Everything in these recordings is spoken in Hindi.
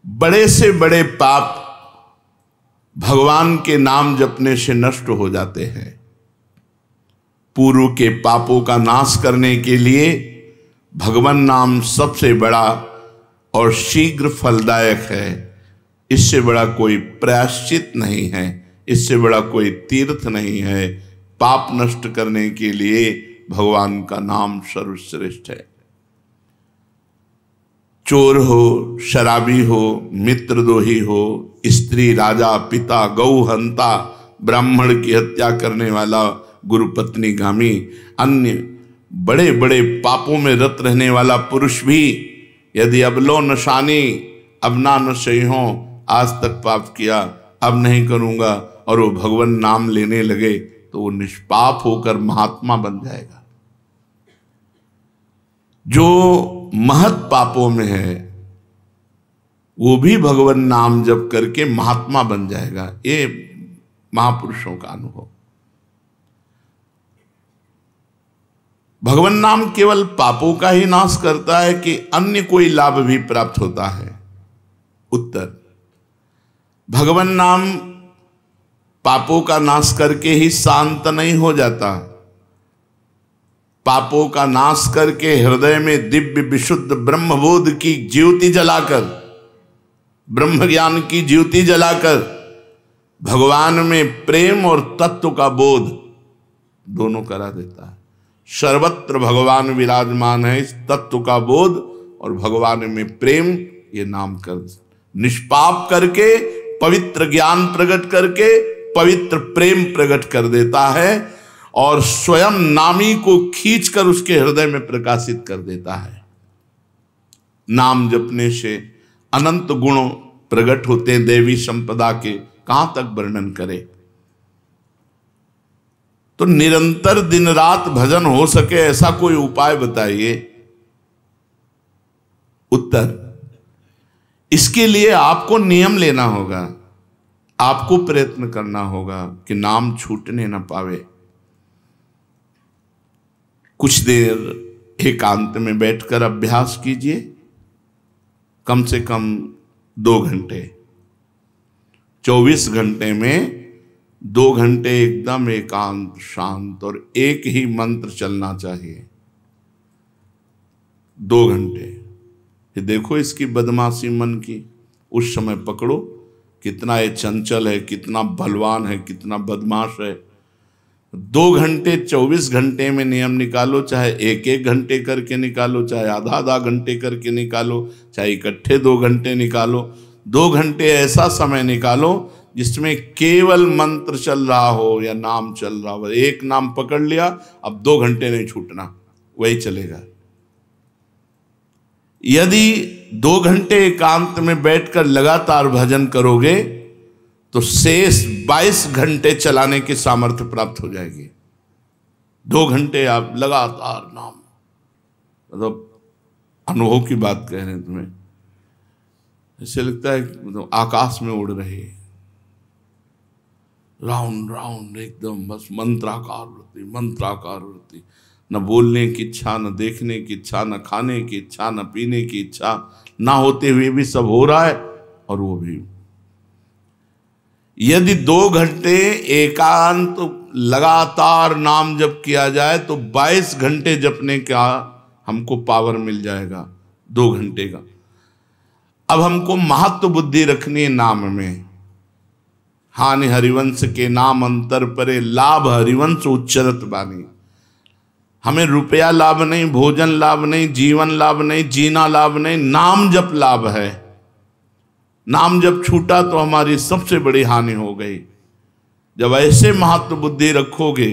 बड़े से बड़े पाप भगवान के नाम जपने से नष्ट हो जाते हैं। पूर्व के पापों का नाश करने के लिए भगवान नाम सबसे बड़ा और शीघ्र फलदायक है। इससे बड़ा कोई प्रायश्चित नहीं है, इससे बड़ा कोई तीर्थ नहीं है। पाप नष्ट करने के लिए भगवान का नाम सर्वश्रेष्ठ है। चोर हो, शराबी हो, मित्रद्रोही हो, स्त्री, राजा, पिता, गौ हंता, ब्राह्मण की हत्या करने वाला, गुरुपत्नी गामी, अन्य बड़े बड़े पापों में रत रहने वाला पुरुष भी यदि अबलो नशानी अब ना नशे हो, आज तक पाप किया अब नहीं करूंगा, और वो भगवान नाम लेने लगे तो वो निष्पाप होकर महात्मा बन जाएगा। जो महत पापों में है वो भी भगवान नाम जप करके महात्मा बन जाएगा। ये महापुरुषों का अनुभव। भगवान नाम केवल पापों का ही नाश करता है कि अन्य कोई लाभ भी प्राप्त होता है? उत्तर, भगवान नाम पापों का नाश करके ही शांत नहीं हो जाता। पापों का नाश करके हृदय में दिव्य विशुद्ध ब्रह्मबोध की ज्योति जलाकर, ब्रह्म ज्ञान की ज्योति जलाकर भगवान में प्रेम और तत्व का बोध दोनों करा देता है। सर्वत्र भगवान विराजमान है, इस तत्व का बोध और भगवान में प्रेम, ये नाम कर निष्पाप करके पवित्र ज्ञान प्रकट करके पवित्र प्रेम प्रकट कर देता है और स्वयं नामी को खींचकर उसके हृदय में प्रकाशित कर देता है। नाम जपने से अनंत गुण प्रकट होते हैं, देवी संपदा के कहां तक वर्णन करें। तो निरंतर दिन रात भजन हो सके ऐसा कोई उपाय बताइए। उत्तर, इसके लिए आपको नियम लेना होगा, आपको प्रयत्न करना होगा कि नाम छूटने न पावे। कुछ देर एकांत में बैठकर अभ्यास कीजिए, कम से कम 2 घंटे। 24 घंटे में 2 घंटे एकदम एकांत शांत और एक ही मंत्र चलना चाहिए। 2 घंटे। ये देखो इसकी बदमाशी मन की, उस समय पकड़ो कितना ये चंचल है, कितना बलवान है, कितना बदमाश है। 2 घंटे 24 घंटे में नियम निकालो, चाहे 1-1 घंटे करके निकालो, चाहे आधा घंटे करके निकालो, चाहे इकट्ठे 2 घंटे निकालो। 2 घंटे ऐसा समय निकालो जिसमें केवल मंत्र चल रहा हो या नाम चल रहा हो। एक नाम पकड़ लिया, अब 2 घंटे नहीं छूटना, वही चलेगा। यदि 2 घंटे एकांत में बैठकर लगातार भजन करोगे तो शेष 22 घंटे चलाने की सामर्थ्य प्राप्त हो जाएगी। 2 घंटे आप लगातार नाम, मतलब अनुभव की बात कह रहे हैं तुम्हें, ऐसे लगता है मतलब आकाश में उड़ रहे, राउंड राउंड एकदम, बस मंत्राकार वृत्ति, न बोलने की इच्छा, न देखने की इच्छा, न खाने की इच्छा, न पीने की इच्छा, ना होते हुए भी सब हो रहा है। और वो भी यदि 2 घंटे एकांत लगातार नाम जप किया जाए तो 22 घंटे जपने का हमको पावर मिल जाएगा 2 घंटे का। अब हमको महत्व बुद्धि रखनी है नाम में। हानि हरिवंश के नाम अंतर परे, लाभ हरिवंश उच्चरत बानी। हमें रुपया लाभ नहीं, भोजन लाभ नहीं, जीवन लाभ नहीं, जीना लाभ नहीं, नाम जप लाभ है। नाम जब छूटा तो हमारी सबसे बड़ी हानि हो गई। जब ऐसे महत्व बुद्धि रखोगे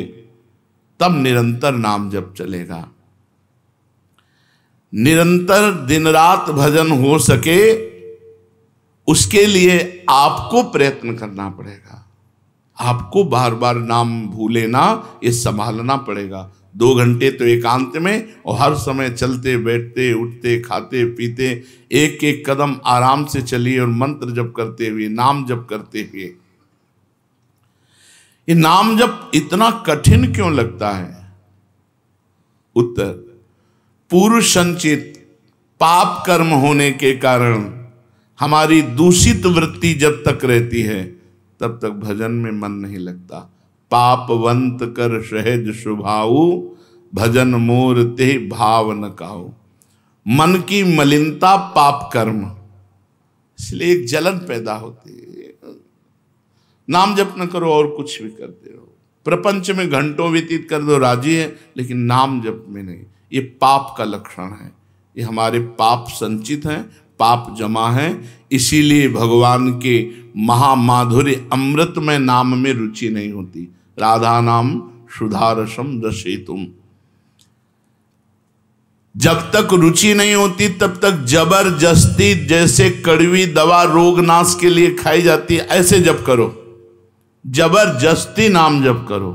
तब निरंतर नाम जप चलेगा। निरंतर दिन रात भजन हो सके उसके लिए आपको प्रयत्न करना पड़ेगा। आपको बार बार नाम भूले ना, ये संभालना पड़ेगा। 2 घंटे तो एकांत में, और हर समय चलते बैठते उठते खाते पीते एक एक कदम आराम से चलिए और मंत्र जप करते हुए, नाम जप करते हुए। ये नाम जप इतना कठिन क्यों लगता है? उत्तर, पूर्व संचित पाप कर्म होने के कारण हमारी दूषित वृत्ति जब तक रहती है तब तक भजन में मन नहीं लगता। पापवंत कर सहज स्वभाऊ, भजन मोर ते भाव न काऊ। मन की मलिनता पाप कर्म, इसलिए एक जलन पैदा होती है। नाम जप न करो और कुछ भी करते हो, प्रपंच में घंटों व्यतीत कर दो, राजी है, लेकिन नाम जप में नहीं। ये पाप का लक्षण है। ये हमारे पाप संचित हैं, पाप जमा है। इसीलिए भगवान के महामाधुर्य अमृत में नाम में रुचि नहीं होती। राधा नाम सुधारसम रसेतुम। जब तक रुचि नहीं होती तब तक जबरदस्ती, जैसे कड़वी दवा रोग नाश के लिए खाई जाती है, ऐसे जप करो, जबरदस्ती नाम जप करो।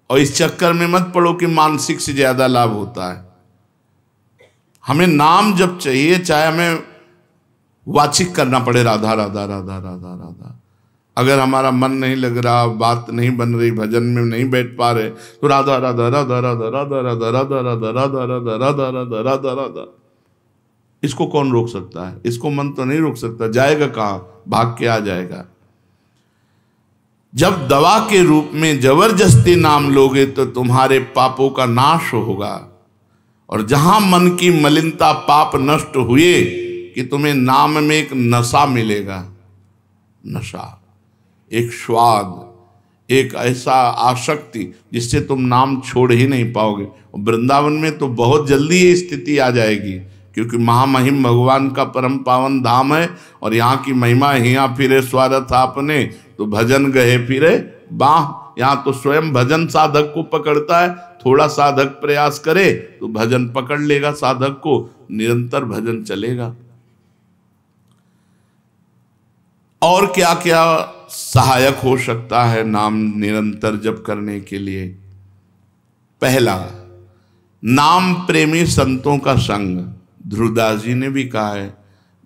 और इस चक्कर में मत पड़ो कि मानसिक से ज्यादा लाभ होता है। हमें नाम जप चाहिए, चाहे हमें वाचिक करना पड़े, राधा राधा राधा राधा राधा। अगर हमारा मन नहीं लग रहा, बात नहीं बन रही, भजन में नहीं बैठ पा रहे, तो राधा राधा राधा राधा राधा राधा राधा राधा राधा राधा राधा राधा राधा राधा। इसको कौन रोक सकता है? इसको मन तो नहीं रोक सकता। जाएगा कहां? भाग के आ जाएगा। जब दवा के रूप में जबरदस्ती नाम लोगे तो तुम्हारे पापों का नाश होगा। और जहां मन की मलिनता, पाप नष्ट हुए कि तुम्हें नाम में एक नशा मिलेगा। नशा, एक स्वाद, एक ऐसा आसक्ति जिससे तुम नाम छोड़ ही नहीं पाओगे। वृंदावन में तो बहुत जल्दी ये स्थिति आ जाएगी, क्योंकि महामहिम भगवान का परम पावन धाम है। और यहाँ की महिमा, हिया फिरे स्वारथ आपने, तो भजन गए फिरे बाह। यहाँ तो स्वयं भजन साधक को पकड़ता है। थोड़ा साधक प्रयास करे तो भजन पकड़ लेगा साधक को, निरंतर भजन चलेगा। और क्या क्या सहायक हो सकता है नाम निरंतर जप करने के लिए? पहला, नाम प्रेमी संतों का संग। ध्रुवदास जी ने भी कहा है,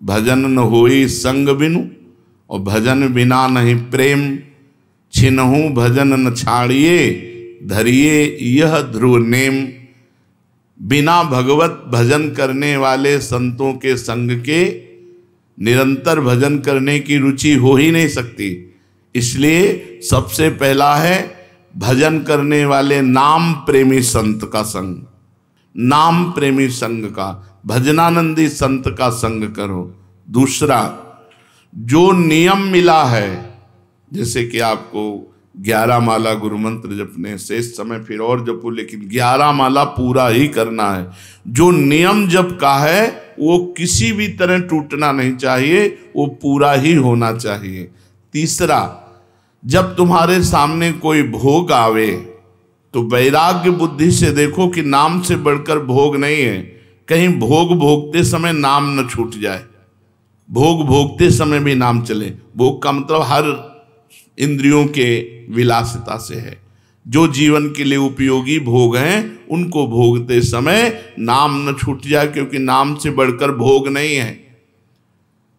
भजन न होई संग बिनु, और भजन बिना नहीं प्रेम। छिनहु भजन न छाड़िए, धरिए यह ध्रुव नेम। बिना भगवत भजन करने वाले संतों के संग के निरंतर भजन करने की रुचि हो ही नहीं सकती। इसलिए सबसे पहला है भजन करने वाले नाम प्रेमी संत का संग। नाम प्रेमी संग का, भजनानंदी संत का संग करो। दूसरा, जो नियम मिला है, जैसे कि आपको 11 माला गुरु मंत्र जपने, शेष समय फिर और जपो, लेकिन 11 माला पूरा ही करना है। जो नियम जप का है वो किसी भी तरह टूटना नहीं चाहिए, वो पूरा ही होना चाहिए। तीसरा, जब तुम्हारे सामने कोई भोग आवे तो वैराग्य बुद्धि से देखो कि नाम से बढ़कर भोग नहीं है। कहीं भोग भोगते समय नाम न छूट जाए, भोग भोगते समय भी नाम चले। भोग का मतलब हर इंद्रियों के विलासिता से है। जो जीवन के लिए उपयोगी भोग हैं उनको भोगते समय नाम न छूट जाए, क्योंकि नाम से बढ़कर भोग नहीं है।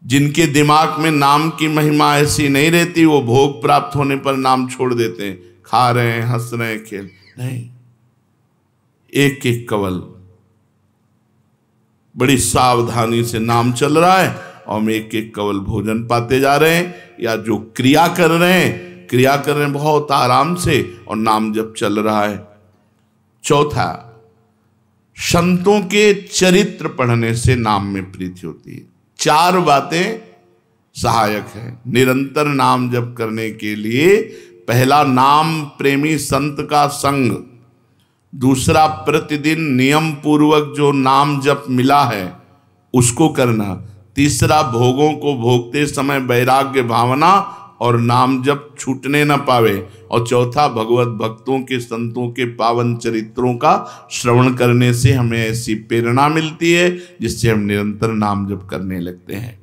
जिनके दिमाग में नाम की महिमा ऐसी नहीं रहती, वो भोग प्राप्त होने पर नाम छोड़ देते हैं। खा रहे हैं, हंस रहे हैं, खेल नहीं, एक एक कवल बड़ी सावधानी से नाम चल रहा है और हम एक एक कवल भोजन पाते जा रहे हैं। या जो क्रिया कर रहे हैं बहुत आराम से और नाम जब चल रहा है। चौथा, संतों के चरित्र पढ़ने से नाम में प्रीति होती है। 4 बातें सहायक हैं निरंतर नाम जप करने के लिए। पहला, नाम प्रेमी संत का संग। दूसरा, प्रतिदिन नियम पूर्वक जो नाम जप मिला है उसको करना। तीसरा, भोगों को भोगते समय वैराग्य भावना और नाम जप छूटने न पावे। और चौथा, भगवत भक्तों के, संतों के पावन चरित्रों का श्रवण करने से हमें ऐसी प्रेरणा मिलती है जिससे हम निरंतर नाम जप करने लगते हैं।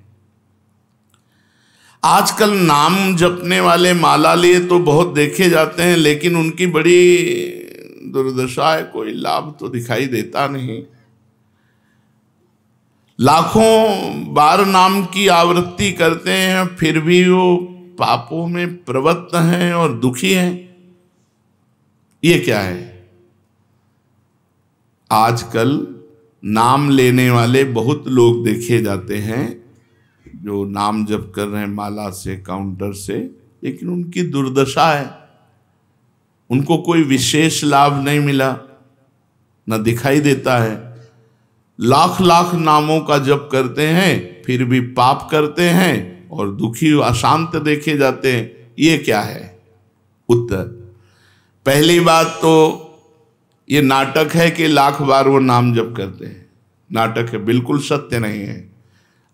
आजकल नाम जपने वाले माला लिए तो बहुत देखे जाते हैं, लेकिन उनकी बड़ी दुर्दशा है, कोई लाभ तो दिखाई देता नहीं। लाखों बार नाम की आवृत्ति करते हैं, फिर भी वो पापों में प्रवृत्त हैं और दुखी हैं। ये क्या है? आजकल नाम लेने वाले बहुत लोग देखे जाते हैं, जो नाम जप कर रहे हैं माला से, काउंटर से, लेकिन उनकी दुर्दशा है, उनको कोई विशेष लाभ नहीं मिला, न दिखाई देता है। लाख लाख नामों का जप करते हैं फिर भी पाप करते हैं और दुखी अशांत देखे जाते हैं। ये क्या है? उत्तर, पहली बात तो ये नाटक है कि लाख बार वो नाम जप करते हैं। नाटक है, बिल्कुल सत्य नहीं है।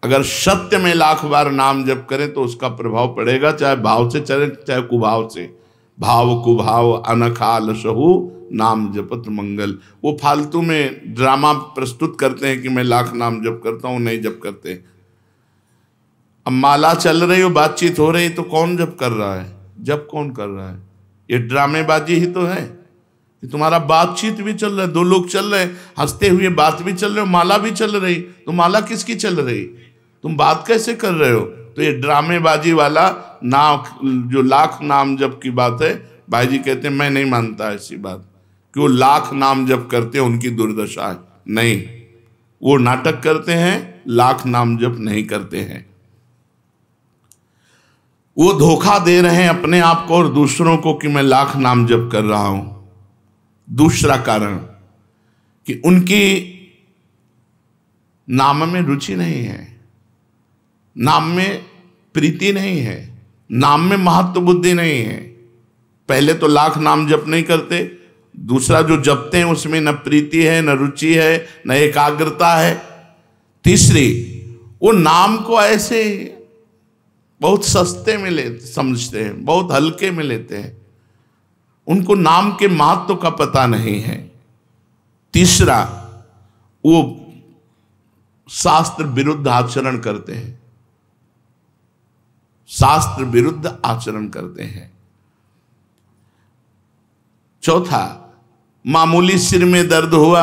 अगर सत्य में लाख बार नाम जप करें तो उसका प्रभाव पड़ेगा, चाहे भाव से चले चाहे कुभाव से। भाव कुभाव अनखाल सहु नाम जपत मंगल। वो फालतू में ड्रामा प्रस्तुत करते हैं कि मैं लाख नाम जप करता हूं, नहीं जप करते। अब माला चल रही हो, बातचीत हो रही, तो कौन जप कर रहा है? जप कौन कर रहा है? ये ड्रामेबाजी ही तो है कि तुम्हारा बातचीत भी चल रहा है, दो लोग चल रहे हैं, हंसते हुए बात भी चल रहे हो, माला भी चल रही। तो माला किसकी चल रही? तुम बात कैसे कर रहे हो? तो ये ड्रामेबाजी वाला जो लाख नाम जप की बात है, भाई जी कहते हैं मैं नहीं मानता ऐसी बात कि वो लाख नाम जप करते हैं उनकी दुर्दशा है। नहीं, वो नाटक करते हैं, लाख नाम जप नहीं करते हैं। वो धोखा दे रहे हैं अपने आप को और दूसरों को कि मैं लाख नाम जप कर रहा हूं। दूसरा कारण कि उनकी नाम में रुचि नहीं है, नाम में प्रीति नहीं है, नाम में महत्व बुद्धि नहीं है। पहले तो लाख नाम जप नहीं करते, दूसरा जो जपते हैं उसमें न प्रीति है, न रुचि है, न एकाग्रता है। तीसरी, वो नाम को ऐसे बहुत सस्ते में समझते हैं, बहुत हल्के में लेते हैं, उनको नाम के महत्व का पता नहीं है। तीसरा, वो शास्त्र विरुद्ध आचरण करते हैं, शास्त्र विरुद्ध आचरण करते हैं। चौथा, मामूली सिर में दर्द हुआ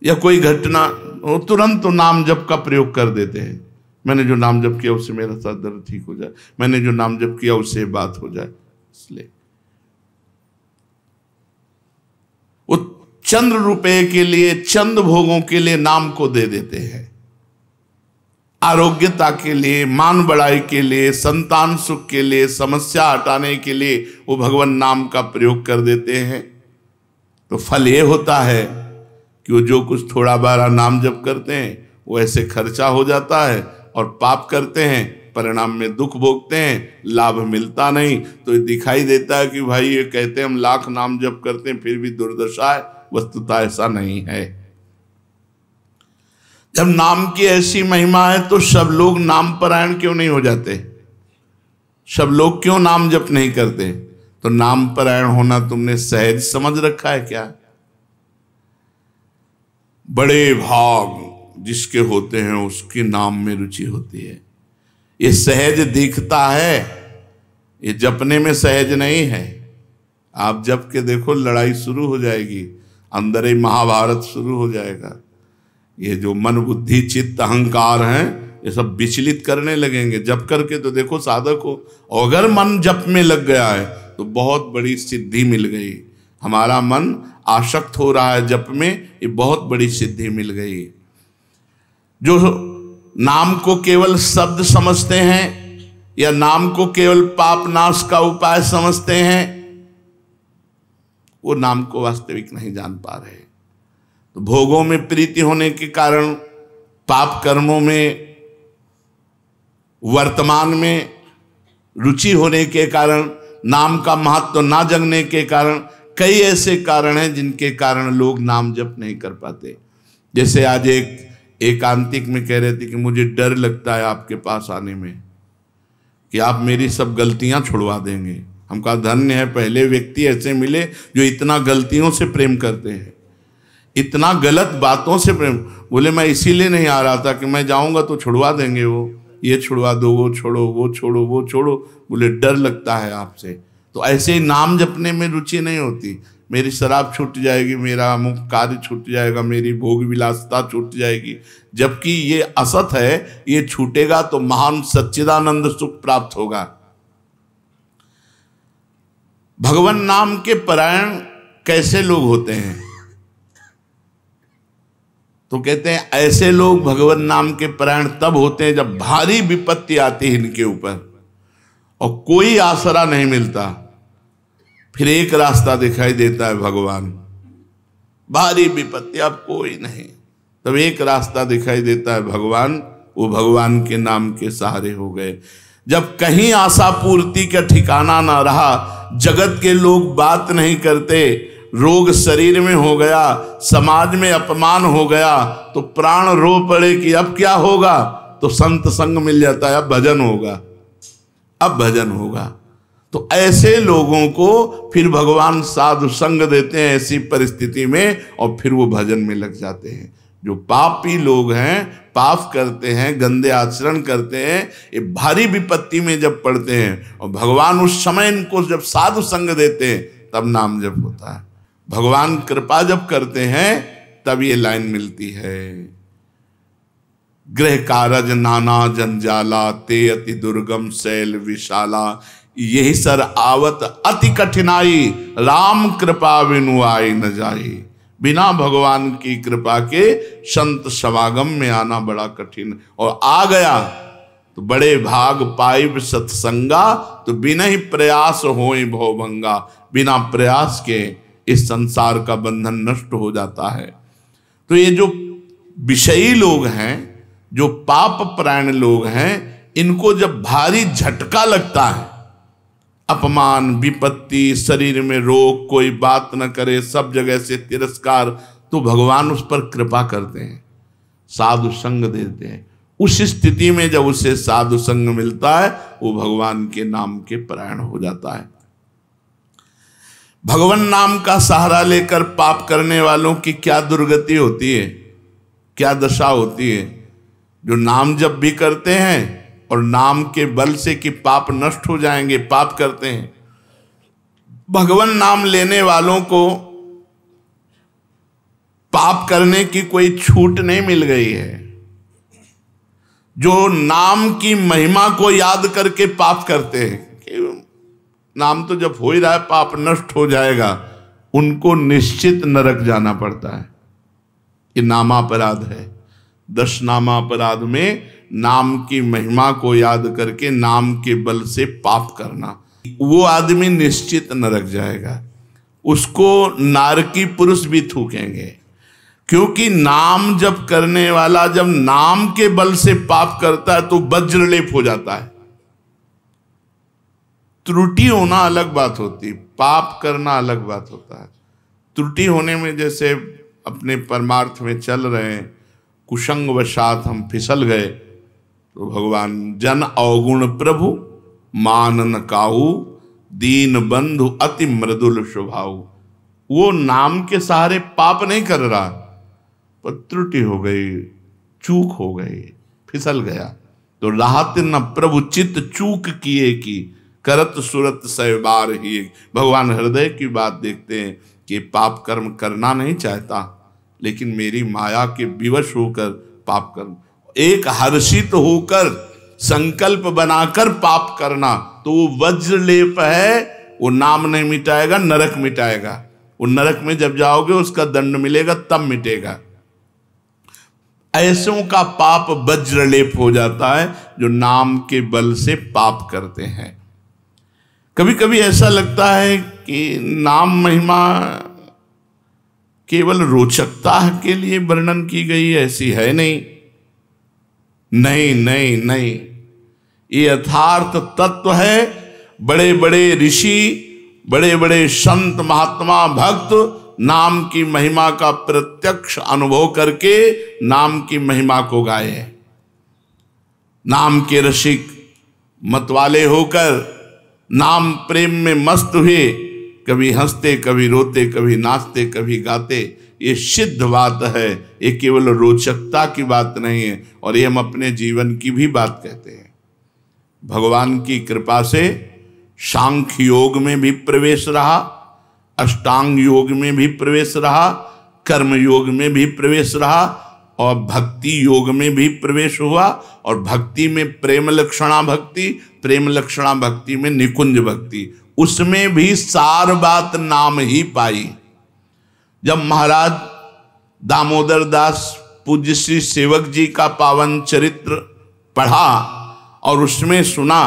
या कोई घटना, वो तुरंत तो नाम जप का प्रयोग कर देते हैं। मैंने जो नाम जप किया उससे मेरा सर दर्द ठीक हो जाए, मैंने जो नाम जप किया उससे बात हो जाए। इसलिए वो चंद्र रुपए के लिए, चंद भोगों के लिए नाम को दे देते हैं। आरोग्यता के लिए, मान बढ़ाई के लिए, संतान सुख के लिए, समस्या हटाने के लिए वो भगवान नाम का प्रयोग कर देते हैं। तो फल ये होता है कि वो जो कुछ थोड़ा बारा नाम जप करते हैं वो ऐसे खर्चा हो जाता है और पाप करते हैं, परिणाम में दुख भोगते हैं, लाभ मिलता नहीं। तो ये दिखाई देता है कि भाई ये कहते हैं हम लाख नाम जप करते हैं फिर भी दुर्दशा है। वस्तुतः ऐसा नहीं है। जब नाम की ऐसी महिमा है तो सब लोग नाम परायण क्यों नहीं हो जाते? सब लोग क्यों नाम जप नहीं करते? तो नाम परायण होना तुमने सहज समझ रखा है क्या? बड़े भाग जिसके होते हैं उसकी नाम में रुचि होती है। ये सहज दिखता है, ये जपने में सहज नहीं है। आप जप के देखो, लड़ाई शुरू हो जाएगी, अंदर ही महाभारत शुरू हो जाएगा। ये जो मन बुद्धि चित्त अहंकार हैं ये सब विचलित करने लगेंगे। जप करके तो देखो साधक को, और अगर मन जप में लग गया है तो बहुत बड़ी सिद्धि मिल गई। हमारा मन आसक्त हो रहा है जप में, ये बहुत बड़ी सिद्धि मिल गई। जो नाम को केवल शब्द समझते हैं या नाम को केवल पाप नाश का उपाय समझते हैं, वो नाम को वास्तविक नहीं जान पा रहे। तो भोगों में प्रीति होने के कारण, पाप कर्मों में, वर्तमान में रुचि होने के कारण, नाम का महत्व ना जगने के कारण, कई ऐसे कारण हैं जिनके कारण लोग नाम जप नहीं कर पाते। जैसे आज एक एकांतिक में कह रहे थे कि मुझे डर लगता है आपके पास आने में कि आप मेरी सब गलतियां छुड़वा देंगे। हम कहा धन्य है, पहले व्यक्ति ऐसे मिले जो इतना गलतियों से प्रेम करते हैं, इतना गलत बातों से प्रेम। बोले मैं इसीलिए नहीं आ रहा था कि मैं जाऊंगा तो छुड़वा देंगे, वो ये छुड़वा दो, वो छोड़ो, वो छोड़ो, वो छोड़ो। बोले डर लगता है आपसे। तो ऐसे ही नाम जपने में रुचि नहीं होती। मेरी शराब छूट जाएगी, मेरा अमुक कार्य छूट जाएगा, मेरी भोग विलासता छूट जाएगी। जबकि ये असत है, ये छूटेगा तो महान सच्चिदानंद सुख प्राप्त होगा। भगवान नाम के परायण कैसे लोग होते हैं? तो कहते हैं ऐसे लोग भगवान नाम के परायण तब होते हैं जब भारी विपत्ति आती है इनके ऊपर और कोई आसरा नहीं मिलता। फिर एक रास्ता दिखाई देता है भगवान, भारी विपत्ति अब कोई नहीं, तब एक रास्ता दिखाई देता है भगवान, वो भगवान के नाम के सहारे हो गए। जब कहीं आशा पूर्ति का ठिकाना ना रहा, जगत के लोग बात नहीं करते, रोग शरीर में हो गया, समाज में अपमान हो गया, तो प्राण रो पड़े कि अब क्या होगा, तो संत संग मिल जाता है, अब भजन होगा, अब भजन होगा। तो ऐसे लोगों को फिर भगवान साधु संग देते हैं ऐसी परिस्थिति में, और फिर वो भजन में लग जाते हैं। जो पापी लोग हैं, पाप करते हैं, गंदे आचरण करते हैं, ये भारी विपत्ति में जब पड़ते हैं और भगवान उस समय इनको जब साधु संग देते हैं तब नाम जप होता है। भगवान कृपा जब करते हैं तब ये लाइन मिलती है, गृह कारज नाना जंजाला, ते अति दुर्गम शैल विशाला, यही सर आवत अति कठिनाई, राम कृपा बिनु आई न जाई। बिना भगवान की कृपा के संत समागम में आना बड़ा कठिन, और आ गया तो बड़े भाग पाइब सत्संगा, तो बिना ही प्रयास होए भवभंगा। बिना प्रयास के इस संसार का बंधन नष्ट हो जाता है। तो ये जो विषयी लोग हैं, जो पाप परायण लोग हैं, इनको जब भारी झटका लगता है, अपमान, विपत्ति, शरीर में रोग, कोई बात न करे, सब जगह से तिरस्कार, तो भगवान उस पर कृपा करते हैं, साधु संग देते हैं। उस स्थिति में जब उसे साधु संग मिलता है, वो भगवान के नाम के परायण हो जाता है। भगवान नाम का सहारा लेकर पाप करने वालों की क्या दुर्गति होती है, क्या दशा होती है। जो नाम जब भी करते हैं और नाम के बल से कि पाप नष्ट हो जाएंगे, पाप करते हैं। भगवान नाम लेने वालों को पाप करने की कोई छूट नहीं मिल गई है। जो नाम की महिमा को याद करके पाप करते हैं कि नाम तो जब हो ही रहा है, पाप नष्ट हो जाएगा, उनको निश्चित नरक जाना पड़ता है। ये नामापराध है। 10 नामापराध में नाम की महिमा को याद करके नाम के बल से पाप करना, वो आदमी निश्चित नरक जाएगा। उसको नारकी पुरुष भी थूकेंगे, क्योंकि नाम जप करने वाला जब नाम के बल से पाप करता है तो वज्रलेप हो जाता है। त्रुटि होना अलग बात होती, पाप करना अलग बात होता है। त्रुटि होने में जैसे अपने परमार्थ में चल रहे हैं, कुसंग वशात हम फिसल गए, तो भगवान जन अवगुण प्रभु मान न काहू, दीन बंधु अति मृदुल स्वभाव। वो नाम के सहारे पाप नहीं कर रहा, पर त्रुटि हो गई, चूक हो गई, फिसल गया। तो राहत न प्रभु चित्त चूक किए की, करत सुरत सै बार ही। भगवान हृदय की बात देखते हैं कि पाप कर्म करना नहीं चाहता, लेकिन मेरी माया के विवश होकर पाप कर्म, एक हर्षित होकर संकल्प बनाकर पाप करना, तो वो वज्रलेप है, वो नाम नहीं मिटाएगा, नरक मिटाएगा। वो नरक में जब जाओगे उसका दंड मिलेगा, तब मिटेगा। ऐसों का पाप वज्रलेप हो जाता है जो नाम के बल से पाप करते हैं। कभी कभी ऐसा लगता है कि नाम महिमा केवल रोचकता के लिए वर्णन की गई है, ऐसी है नहीं। नहीं नहीं नहीं, ये यथार्थ तत्व है। बड़े बड़े ऋषि, बड़े बड़े संत, महात्मा, भक्त नाम की महिमा का प्रत्यक्ष अनुभव करके नाम की महिमा को गाए। नाम के रसिक मतवाले होकर नाम प्रेम में मस्त हुए, कभी हंसते, कभी रोते, कभी नाचते, कभी गाते। ये सिद्ध बात है, ये केवल रोचकता की बात नहीं है, और ये हम अपने जीवन की भी बात कहते हैं। भगवान की कृपा से सांख्य योग में भी प्रवेश रहा, अष्टांग योग में भी प्रवेश रहा, कर्म योग में भी प्रवेश रहा, और भक्ति योग में भी प्रवेश हुआ। और भक्ति में प्रेम लक्षणा भक्ति, प्रेम लक्षणा भक्ति में निकुंज भक्ति, उसमें भी सार बात नाम ही पाई। जब महाराज दामोदर दास पूज्य श्री सेवक जी का पावन चरित्र पढ़ा और उसमें सुना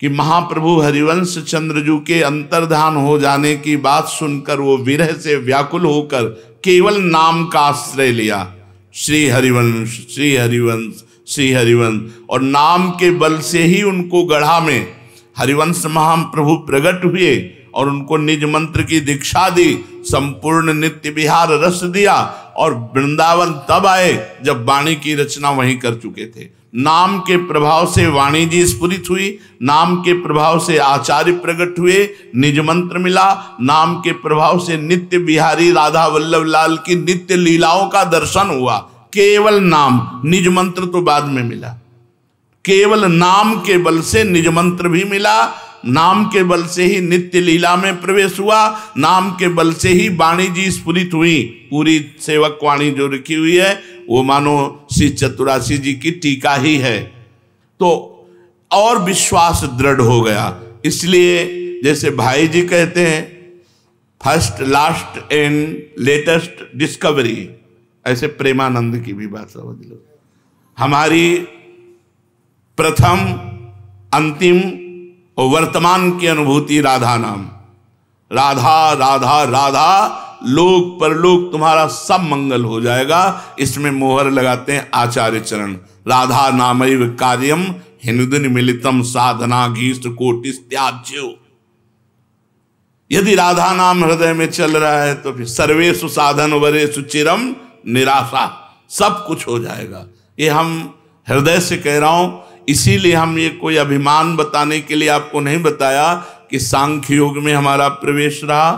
कि महाप्रभु हरिवंश चंद्रजू के अंतर्धान हो जाने की बात सुनकर वो विरह से व्याकुल होकर केवल नाम का आश्रय लिया, श्री हरिवंश श्री हरिवंश श्री हरिवंश, और नाम के बल से ही उनको गढ़ा में हरिवंश महाप्रभु प्रकट हुए और उनको निज मंत्र की दीक्षा दी, संपूर्ण नित्य विहार रस दिया और वृंदावन तब आए जब वाणी की रचना वहीं कर चुके थे। नाम के प्रभाव से वाणी जी स्फुरित हुई, नाम के प्रभाव से आचार्य प्रकट हुए, निज मंत्र मिला, नाम के प्रभाव से नित्य बिहारी राधा वल्लभ लाल की नित्य लीलाओं का दर्शन हुआ। केवल नाम, निज मंत्र तो बाद में मिला, केवल नाम के बल से निज मंत्र भी मिला, नाम के बल से ही नित्य लीला में प्रवेश हुआ, नाम के बल से ही वाणी जी स्फुरित हुई। पूरी सेवक वाणी जो रखी हुई है वो मानो श्री चतुरासी जी की टीका ही है, तो और विश्वास दृढ़ हो गया। इसलिए जैसे भाई जी कहते हैं first last and latest discovery, ऐसे प्रेमानंद की भी बात समझ लो। हमारी प्रथम अंतिम और वर्तमान की अनुभूति राधा नाम, राधा राधा राधा, लोक परलोक तुम्हारा सब मंगल हो जाएगा। इसमें मोहर लगाते हैं आचार्य चरण, राधा नामैव कार्यम हिंदुन मिलितम साधना घीष्ट कोटिस त्याज्यो। यदि राधा नाम हृदय में चल रहा है तो फिर सर्वेषु साधन वरेषु चिरम निराशा, सब कुछ हो जाएगा। ये हम हृदय से कह रहा हूं, इसीलिए हम ये कोई अभिमान बताने के लिए आपको नहीं बताया कि सांख्य योग में हमारा प्रवेश रहा,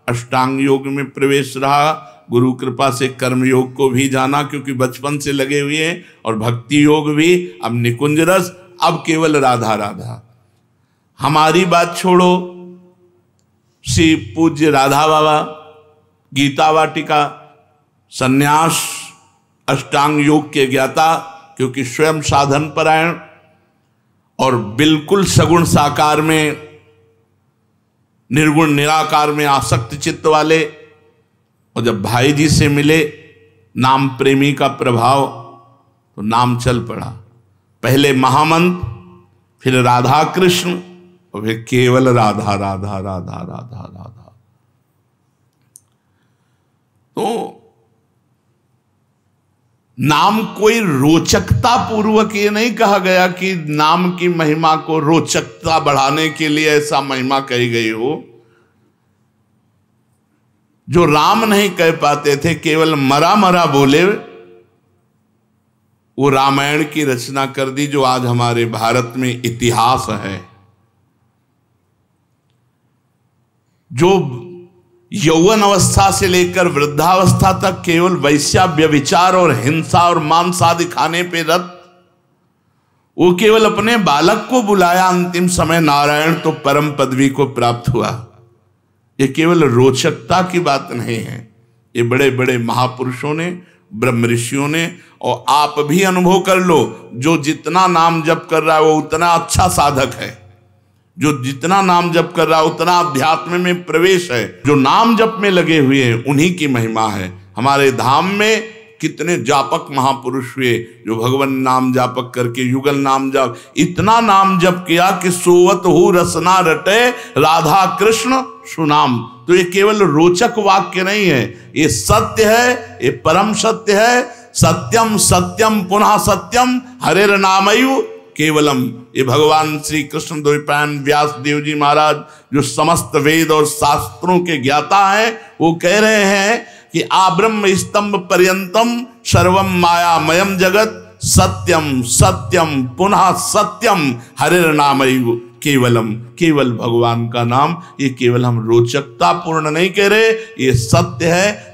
अष्टांग योग में प्रवेश रहा, गुरु कृपा से कर्म योग को भी जाना क्योंकि बचपन से लगे हुए हैं, और भक्ति योग भी, अब निकुंज रस, अब केवल राधा राधा। हमारी बात छोड़ो, श्री पूज्य राधा बाबा गीता वाटिका संन्यास अष्टांग योग के ज्ञाता, क्योंकि स्वयं साधन परायण और बिल्कुल सगुण साकार में निर्गुण निराकार में आसक्त चित्त वाले, और जब भाई जी से मिले नाम प्रेमी का प्रभाव, तो नाम चल पड़ा। पहले महामंत्र, फिर राधा कृष्ण, और फिर केवल राधा राधा राधा राधा राधा। तो नाम कोई रोचकता पूर्वक ये नहीं कहा गया कि नाम की महिमा को रोचकता बढ़ाने के लिए ऐसा महिमा कही गई हो। जो राम नहीं कह पाते थे, केवल मरा मरा बोले, वो रामायण की रचना कर दी जो आज हमारे भारत में इतिहास है। जो यौवन अवस्था से लेकर वृद्धावस्था तक केवल वैश्या व्यभिचार और हिंसा और मांस आदि खाने पे रत, वो केवल अपने बालक को बुलाया अंतिम समय, नारायण तो परम पदवी को प्राप्त हुआ। ये केवल रोचकता की बात नहीं है, ये बड़े बड़े महापुरुषों ने, ब्रह्म ऋषियों ने, और आप भी अनुभव कर लो, जो जितना नाम जप कर रहा है वो उतना अच्छा साधक है, जो जितना नाम जप कर रहा है उतना अध्यात्म में प्रवेश है। जो नाम जप में लगे हुए हैं उन्हीं की महिमा है। हमारे धाम में कितने जापक महापुरुष हुए जो भगवान नाम जापक करके युगल नाम जप, इतना नाम जप किया कि सोवत हो रसना रटे राधा कृष्ण सुनाम। तो ये केवल रोचक वाक्य नहीं है, ये सत्य है, ये परम सत्य है। सत्यम सत्यम पुनः सत्यम हरेर नामयु केवलम। ये भगवान श्री कृष्ण द्वैपायन व्यास देव जी महाराज जो समस्त वेद और शास्त्रों के ज्ञाता हैं, वो कह रहे हैं कि आब्रह्म स्तंभ पर्यंतम सर्वम मायामयम जगत सत्यम सत्यम पुनः सत्यम हरिर नामयु केवलम। केवल भगवान का नाम, ये केवल हम रोचकता पूर्ण नहीं कह रहे, ये सत्य है।